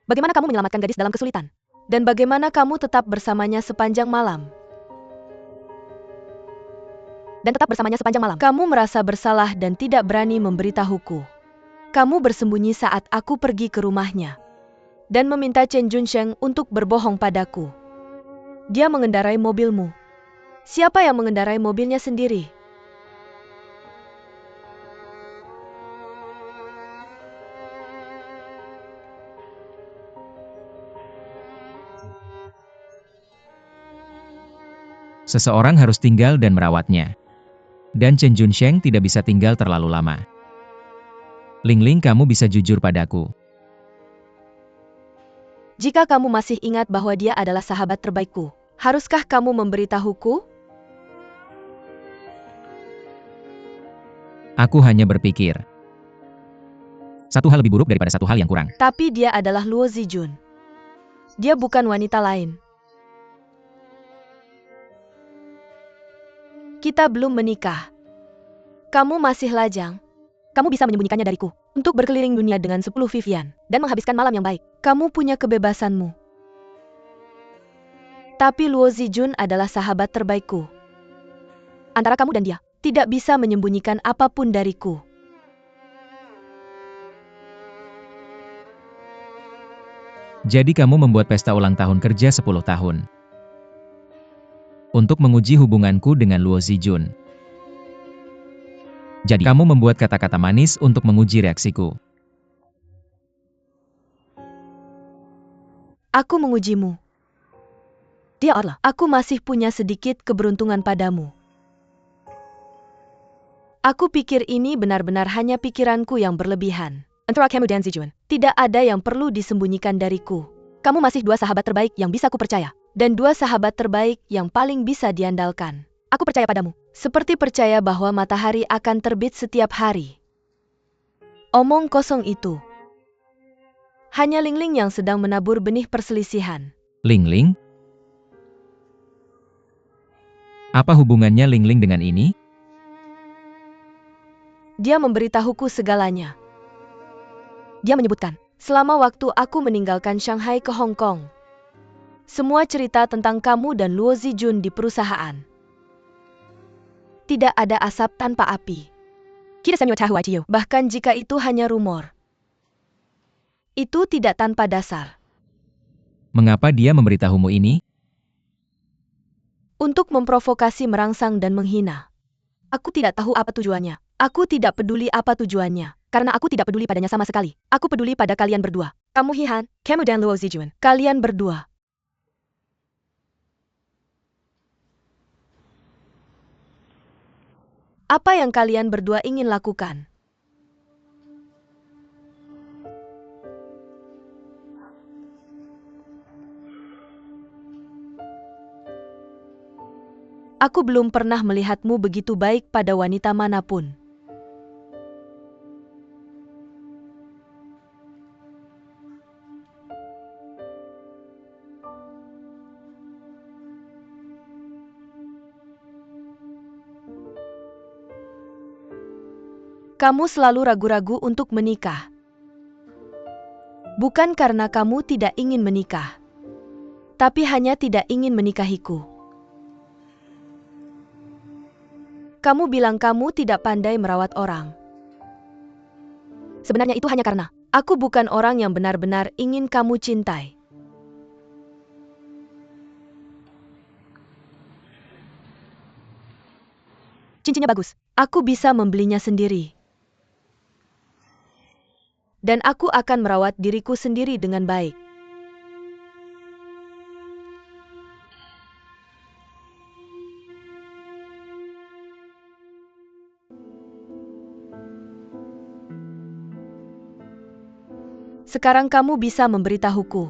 Bagaimana kamu menyelamatkan gadis dalam kesulitan? Dan bagaimana kamu tetap bersamanya sepanjang malam? Dan tetap bersamanya sepanjang malam. Kamu merasa bersalah dan tidak berani memberitahuku. Kamu bersembunyi saat aku pergi ke rumahnya. Dan meminta Chen Junsheng untuk berbohong padaku. Dia mengendarai mobilmu. Siapa yang mengendarai mobilnya sendiri? Seseorang harus tinggal dan merawatnya. Dan Chen Junsheng tidak bisa tinggal terlalu lama. Ling Ling, kamu bisa jujur padaku. Jika kamu masih ingat bahwa dia adalah sahabat terbaikku, haruskah kamu memberitahuku? Aku hanya berpikir. Satu hal lebih buruk daripada satu hal yang kurang. Tapi dia adalah Luo Zijun. Dia bukan wanita lain. Kita belum menikah. Kamu masih lajang. Kamu bisa menyembunyikannya dariku. untuk berkeliling dunia dengan 10 Vivian dan menghabiskan malam yang baik. Kamu punya kebebasanmu. Tapi Luo Zijun adalah sahabat terbaikku. Antara kamu dan dia, tidak bisa menyembunyikan apapun dariku. Jadi kamu membuat pesta ulang tahun kerja 10 tahun. Untuk menguji hubunganku dengan Luo Zijun. Jadi kamu membuat kata-kata manis untuk menguji reaksiku. Aku mengujimu. Dia Allah, aku masih punya sedikit keberuntungan padamu. Aku pikir ini benar-benar hanya pikiranku yang berlebihan. Antara kamu dan Zijun, tidak ada yang perlu disembunyikan dariku. Kamu masih 2 sahabat terbaik yang bisa kupercaya. Dan 2 sahabat terbaik yang paling bisa diandalkan. Aku percaya padamu. Seperti percaya bahwa matahari akan terbit setiap hari. Omong kosong itu. Hanya Lingling yang sedang menabur benih perselisihan. Lingling? Apa hubungannya Lingling dengan ini? Dia memberitahuku segalanya. Dia menyebutkan, selama waktu aku meninggalkan Shanghai ke Hong Kong, semua cerita tentang kamu dan Luo Zijun di perusahaan. Tidak ada asap tanpa api. Bahkan jika itu hanya rumor. Itu tidak tanpa dasar. Mengapa dia memberitahumu ini? Untuk memprovokasi, merangsang dan menghina. Aku tidak tahu apa tujuannya. Aku tidak peduli apa tujuannya. Karena aku tidak peduli padanya sama sekali. Aku peduli pada kalian berdua. Kamu Hihan, kamu dan Luo Zijun. Kalian berdua. Apa yang kalian berdua ingin lakukan? Aku belum pernah melihatmu begitu baik pada wanita manapun. Kamu selalu ragu-ragu untuk menikah. Bukan karena kamu tidak ingin menikah, tapi hanya tidak ingin menikahiku. Kamu bilang kamu tidak pandai merawat orang. Sebenarnya itu hanya karena aku bukan orang yang benar-benar ingin kamu cintai. Cincinnya bagus. Aku bisa membelinya sendiri. Dan aku akan merawat diriku sendiri dengan baik. Sekarang kamu bisa memberitahuku.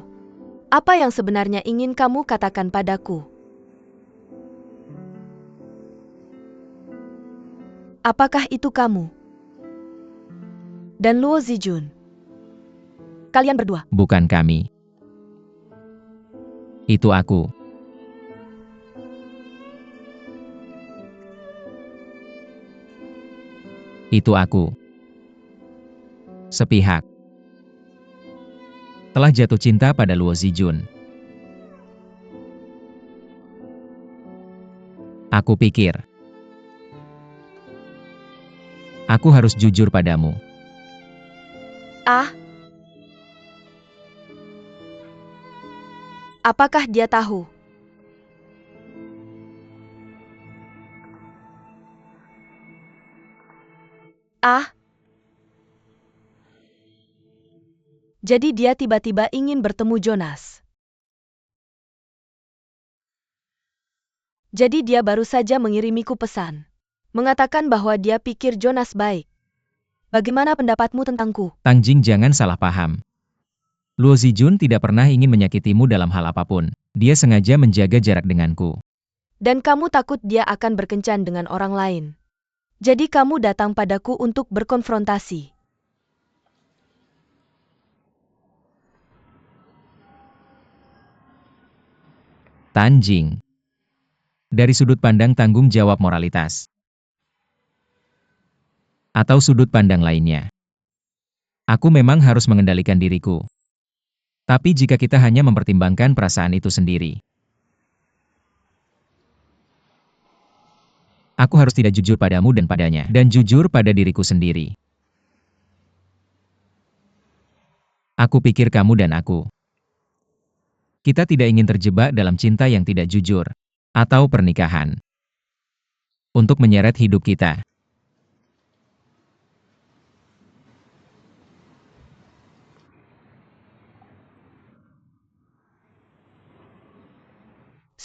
Apa yang sebenarnya ingin kamu katakan padaku? Apakah itu kamu? Dan Luo Zijun? Kalian berdua? Bukan kami. Itu aku. Itu aku. Sepihak. Telah jatuh cinta pada Luo Zijun. Aku pikir. Aku harus jujur padamu. Ah? Apakah dia tahu? Ah? Jadi dia tiba-tiba ingin bertemu Jonas. Jadi dia baru saja mengirimiku pesan. Mengatakan bahwa dia pikir Jonas baik. Bagaimana pendapatmu tentangku? Tang Jing, jangan salah paham. Luo Zijun tidak pernah ingin menyakitimu dalam hal apapun. Dia sengaja menjaga jarak denganku. Dan kamu takut dia akan berkencan dengan orang lain. Jadi kamu datang padaku untuk berkonfrontasi. Tan Jing. Dari sudut pandang tanggung jawab moralitas. Atau sudut pandang lainnya. Aku memang harus mengendalikan diriku. Tapi jika kita hanya mempertimbangkan perasaan itu sendiri, aku harus tidak jujur padamu dan padanya, dan jujur pada diriku sendiri. Aku pikir kamu dan aku, kita tidak ingin terjebak dalam cinta yang tidak jujur, atau pernikahan, untuk menyeret hidup kita.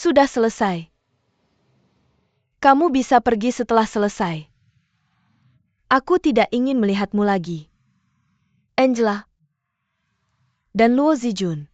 Sudah selesai. Kamu bisa pergi setelah selesai. Aku tidak ingin melihatmu lagi. Angela dan Luo Zijun.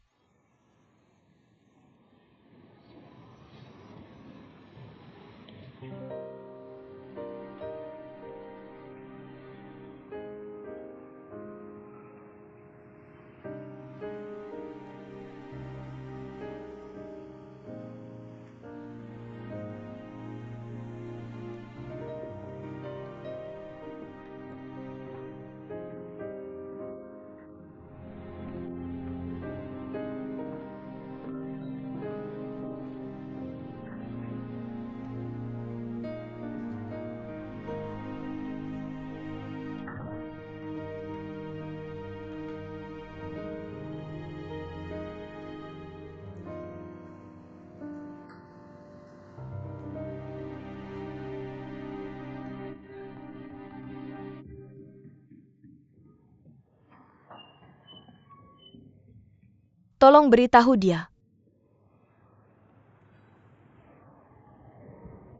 Tolong beritahu dia.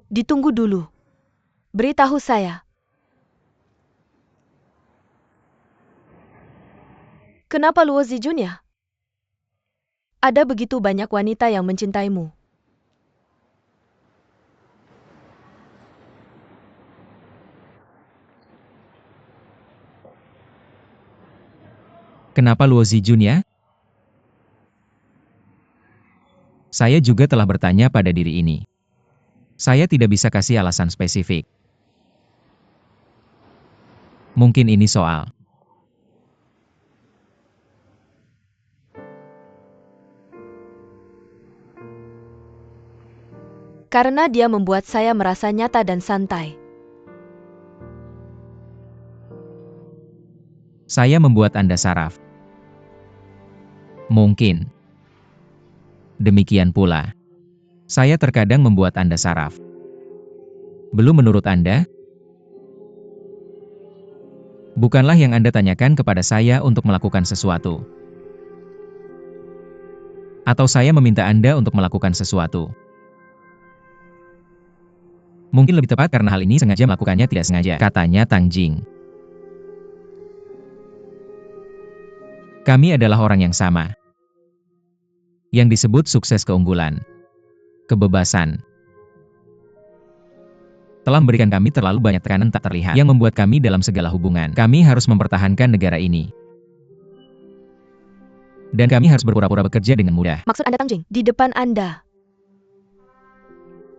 Ditunggu dulu. Beritahu saya. Kenapa Luo Zijun ya? Ada begitu banyak wanita yang mencintaimu. Kenapa Luo Zijun ya? Saya juga telah bertanya pada diri ini. Saya tidak bisa kasih alasan spesifik. Mungkin ini soal Karena dia membuat saya merasa nyata dan santai. saya membuat Anda saraf. Mungkin. Demikian pula, saya terkadang membuat Anda saraf. Belum menurut Anda? Bukanlah yang Anda tanyakan kepada saya untuk melakukan sesuatu. Atau saya meminta Anda untuk melakukan sesuatu. Mungkin lebih tepat karena hal ini sengaja melakukannya tidak sengaja, katanya Tang Jing. Kami adalah orang yang sama. Yang disebut sukses keunggulan. Kebebasan. Telah memberikan kami terlalu banyak tekanan tak terlihat yang membuat kami dalam segala hubungan. Kami harus mempertahankan negara ini. Dan kami harus berpura-pura bekerja dengan mudah. Maksud Anda Tang Jing? Di depan Anda.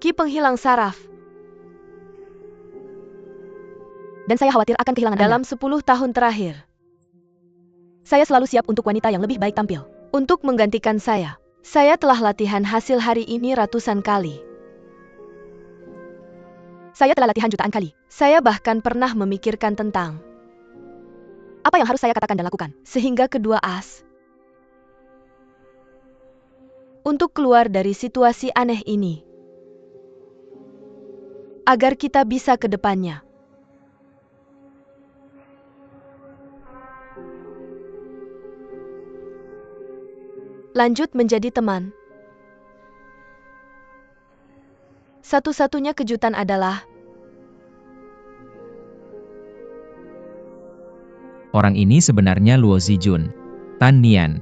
Ki penghilang saraf. Dan saya khawatir akan kehilangan dalam 10 tahun terakhir. Saya selalu siap untuk wanita yang lebih baik tampil. Untuk menggantikan saya telah latihan hasil hari ini ratusan kali. Saya telah latihan jutaan kali. Saya bahkan pernah memikirkan tentang apa yang harus saya katakan dan lakukan, sehingga kedua as untuk keluar dari situasi aneh ini. Agar kita bisa ke depannya. Lanjut menjadi teman. Satu-satunya kejutan adalah Orang ini sebenarnya Luo Zijun. Tan Nian.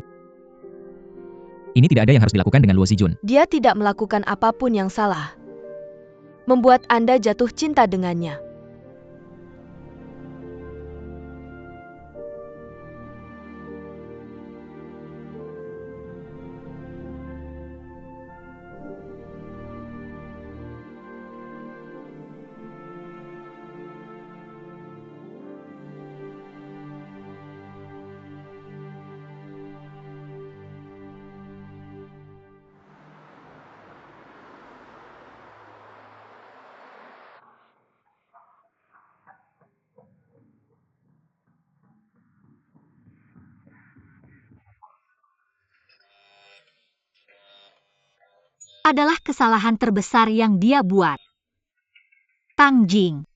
Ini tidak ada yang harus dilakukan dengan Luo Zijun. dia tidak melakukan apapun yang salah. Membuat Anda jatuh cinta dengannya. adalah kesalahan terbesar yang dia buat. Tang Jing.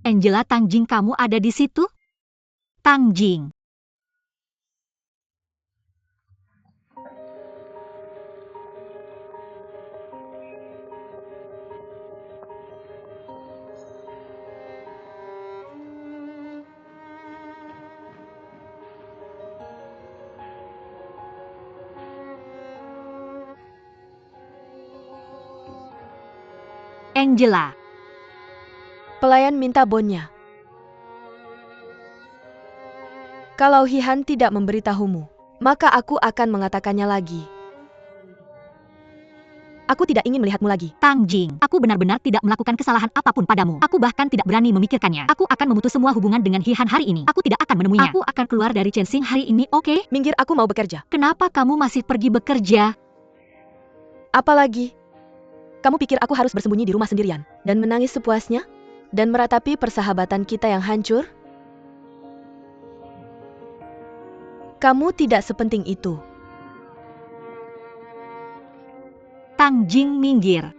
Angela, Tang Jing, kamu ada di situ? Tang Jing. Angela. Pelayan minta bonnya. Kalau Hihan tidak memberitahumu, maka aku akan mengatakannya lagi. Aku tidak ingin melihatmu lagi. Tang Jing, aku benar-benar tidak melakukan kesalahan apapun padamu. Aku bahkan tidak berani memikirkannya. Aku akan memutus semua hubungan dengan Hihan hari ini. Aku tidak akan menemuinya. Aku akan keluar dari Chensing hari ini, oke? Minggir, aku mau bekerja. Kenapa kamu masih pergi bekerja? Apalagi? Kamu pikir aku harus bersembunyi di rumah sendirian dan menangis sepuasnya? Dan meratapi persahabatan kita yang hancur? Kamu tidak sepenting itu. Tang Jing minggir.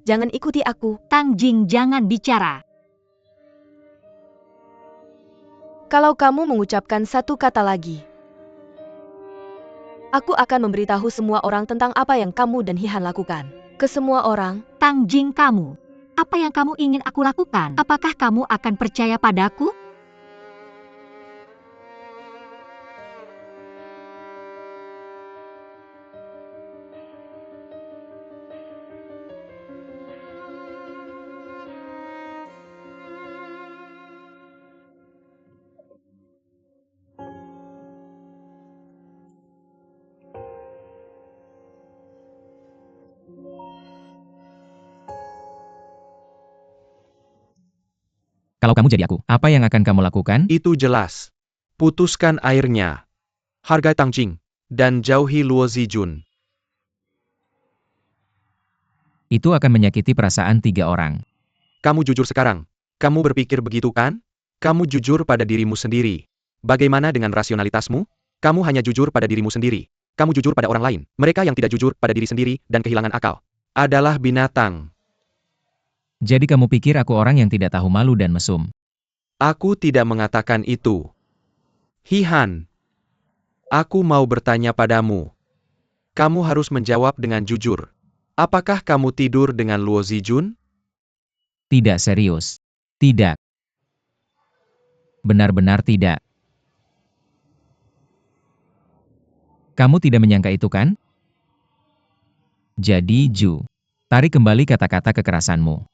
Jangan ikuti aku. Tang Jing, jangan bicara. Kalau kamu mengucapkan satu kata lagi, aku akan memberitahu semua orang tentang apa yang kamu dan Hihan lakukan. Ke semua orang. Tang Jing, kamu. Apa yang kamu ingin aku lakukan? Apakah kamu akan percaya padaku? Kalau kamu jadi aku, apa yang akan kamu lakukan? Itu jelas. Putuskan airnya. Hargai Tang Jing. Dan jauhi Luo Zijun. Itu akan menyakiti perasaan 3 orang. Kamu jujur sekarang. Kamu berpikir begitu kan? Kamu jujur pada dirimu sendiri. Bagaimana dengan rasionalitasmu? Kamu hanya jujur pada dirimu sendiri. Kamu jujur pada orang lain. Mereka yang tidak jujur pada diri sendiri dan kehilangan akal adalah binatang. Jadi kamu pikir aku orang yang tidak tahu malu dan mesum? Aku tidak mengatakan itu. Hihan. Aku mau bertanya padamu. Kamu harus menjawab dengan jujur. Apakah kamu tidur dengan Luo Zijun? Tidak serius. Tidak. Benar-benar tidak. Kamu tidak menyangka itu kan? Jadi Ju, tarik kembali kata-kata kekerasanmu.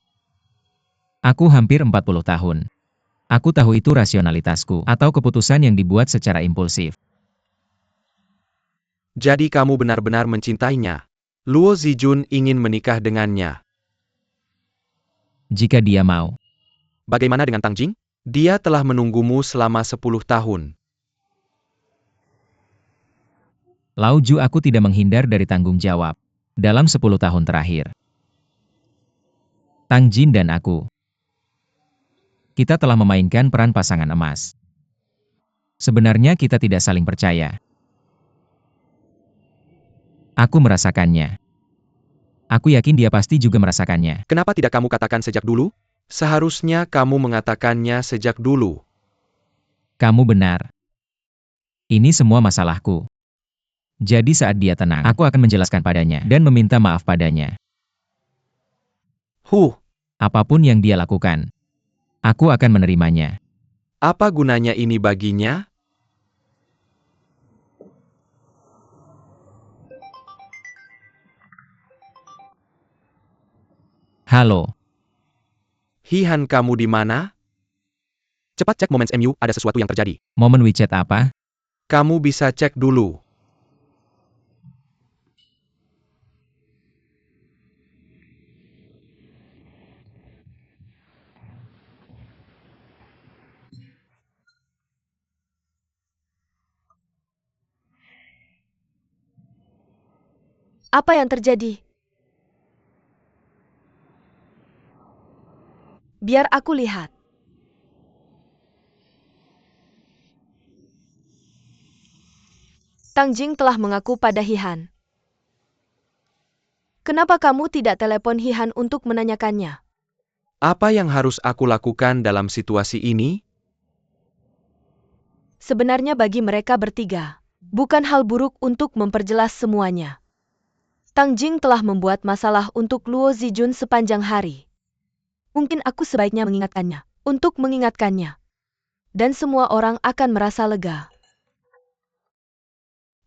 Aku hampir 40 tahun. Aku tahu itu rasionalitasku atau keputusan yang dibuat secara impulsif. Jadi kamu benar-benar mencintainya. Luo Zijun ingin menikah dengannya. Jika dia mau. Bagaimana dengan Tang Jing? Dia telah menunggumu selama 10 tahun. Lau Ju, aku tidak menghindar dari tanggung jawab. Dalam 10 tahun terakhir. Tang Jin dan aku. Kita telah memainkan peran pasangan emas. Sebenarnya kita tidak saling percaya. Aku merasakannya. Aku yakin dia pasti juga merasakannya. Kenapa tidak kamu katakan sejak dulu? Seharusnya kamu mengatakannya sejak dulu. Kamu benar. Ini semua masalahku. Jadi saat dia tenang, aku akan menjelaskan padanya dan meminta maaf padanya. Apapun yang dia lakukan, aku akan menerimanya. Apa gunanya ini baginya? Halo, Hihan, kamu di mana? Cepat cek Moments MU, ada sesuatu yang terjadi. momen WeChat apa? Kamu bisa cek dulu. Apa yang terjadi? Biar aku lihat. Tang Jing telah mengaku pada Hihan. Kenapa kamu tidak telepon Hihan untuk menanyakannya? Apa yang harus aku lakukan dalam situasi ini? Sebenarnya bagi mereka bertiga, bukan hal buruk untuk memperjelas semuanya. Tang Jing telah membuat masalah untuk Luo Zijun sepanjang hari. Mungkin aku sebaiknya mengingatkannya, untuk mengingatkannya. Dan semua orang akan merasa lega.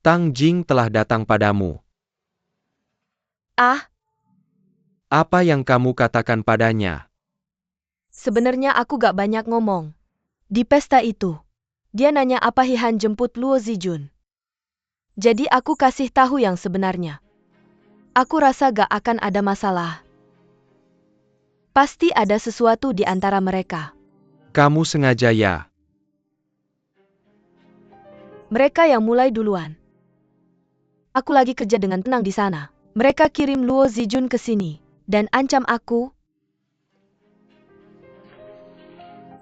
Tang Jing telah datang padamu. Ah, Apa yang kamu katakan padanya? sebenarnya aku gak banyak ngomong. Di pesta itu, dia nanya apa Hihan jemput Luo Zijun. Jadi aku kasih tahu yang sebenarnya. Aku rasa gak akan ada masalah. Pasti ada sesuatu di antara mereka. Kamu sengaja ya? Mereka yang mulai duluan. Aku lagi kerja dengan tenang di sana. Mereka kirim Luo Zijun ke sini dan ancam aku.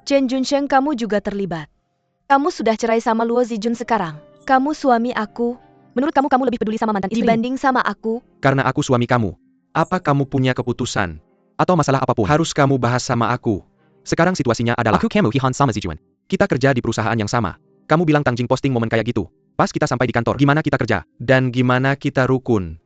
Chen Junsheng, kamu juga terlibat. Kamu sudah cerai sama Luo Zijun sekarang. Kamu suami aku. Menurut kamu, kamu lebih peduli sama mantan istri dibanding sama aku. Karena aku suami kamu. Apa kamu punya keputusan? Atau masalah apapun harus kamu bahas sama aku. Sekarang situasinya adalah aku kamu Hihan sama Zijuan. Kita kerja di perusahaan yang sama. Kamu bilang Tang Jing posting momen kayak gitu. Pas kita sampai di kantor, gimana kita kerja? Dan gimana kita rukun?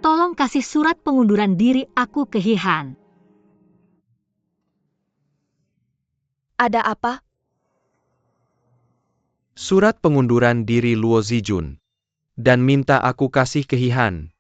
Tolong kasih surat pengunduran diri aku ke Hihan. Ada apa? Surat pengunduran diri Luo Zijun. Dan minta aku kasih ke Hihan.